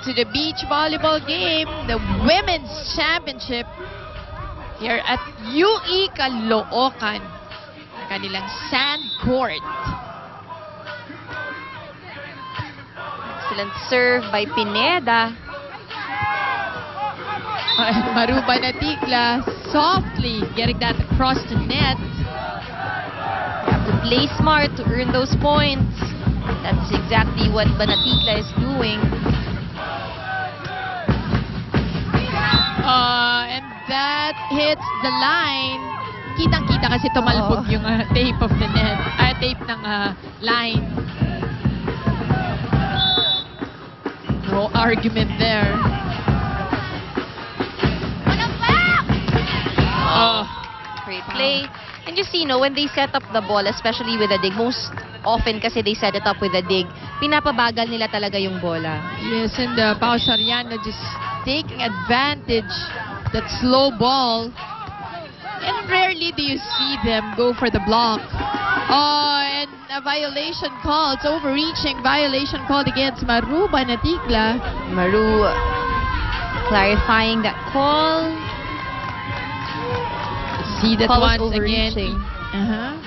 to the beach volleyball game, the Women's Championship here at UE Caloocan, kanilang sand court. Excellent serve by Pineda. Maru Banaticla softly getting that across the net. You have to play smart to earn those points. That's exactly what Banaticla is doing. And that hits the line. Kitang-kita kasi tumalbog yung tape of the net. Tape ng line. No argument there. Great play. And you see, when they set up the ball, especially with a dig, most often kasi they set it up with a dig, pinapabagal nila talaga yung bola. Yes, and Pao Soriano just taking advantage that slow ball. And rarely do you see them go for the block. And a violation call. It's overreaching violation called against Maru Banaticla. Maru clarifying that call. See that Call once overreaching. again.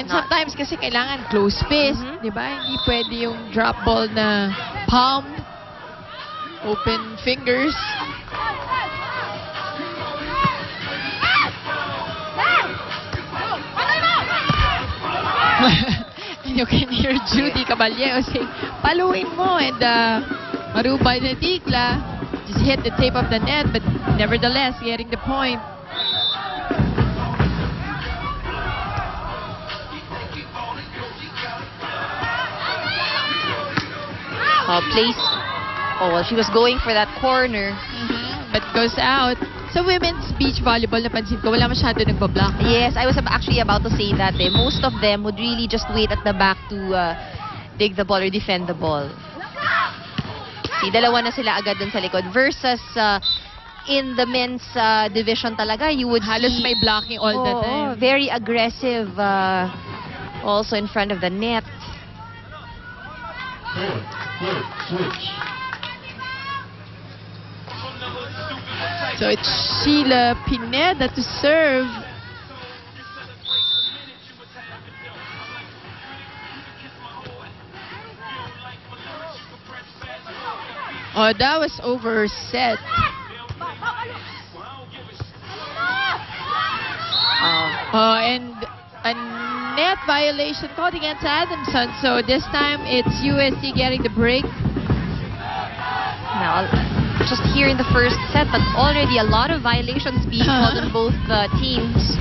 And sometimes kasi kailangan close fist, di ba? Hindi pwede yung drop ball na palm, open fingers. You can hear Judy Caballero saying, paluin mo. And Maru Banaticla just hit the tape of the net, but nevertheless getting the point. Place. Well, she was going for that corner. But goes out. Sa women's beach volleyball, napansin ko, wala masyado nagbablock. Yes, I was actually about to say that. Most of them would really just wait at the back to dig the ball or defend the ball. See, dalawa na sila agad dun sa likod. Versus in the men's division talaga, you would halos see... may blocking all the time. Very aggressive also in front of the net. Switch. So it's Sheila Pineda to serve. Oh, that was overset. And a net violation called against Adamson. So this time it's USC getting the break. Now, just here in the first set, but already a lot of violations being called on both teams.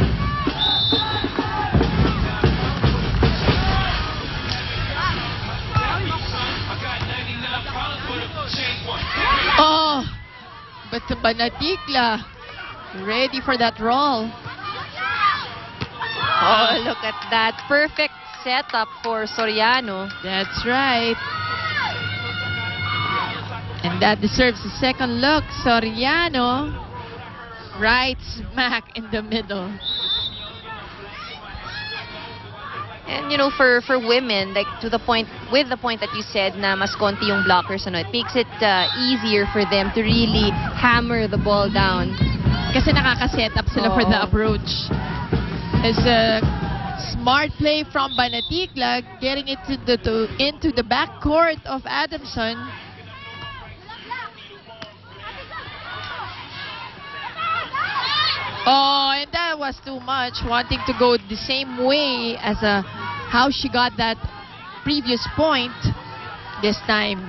Oh, but the Banaticla ready for that roll. Oh, look at that. Perfect setup for Soriano. That's right. And that deserves a second look. Soriano, right smack in the middle. And for women, like with the point that you said na mas konti yung blockers, it makes it easier for them to really hammer the ball down. Kasi nakaka-set up sila for the approach. It's a smart play from Banaticla, getting it into the backcourt of Adamson. Oh, and that was too much, wanting to go the same way as how she got that previous point. This time,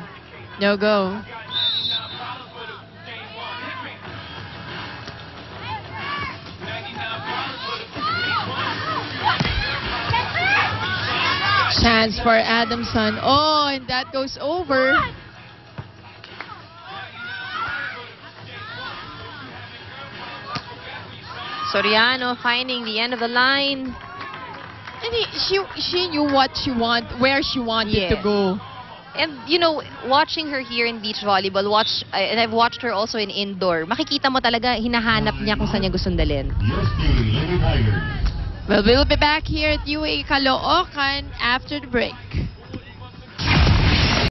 no go. Chance for Adamson. Oh, and that goes over. Soriano finding the end of the line. And she knew what she where she wanted to go. And watching her here in beach volleyball, and I've watched her also in indoor, makikita mo talaga hinahanap niya kung saan niya gustong dalhin. Well, we'll be back here at UE Caloocan after the break.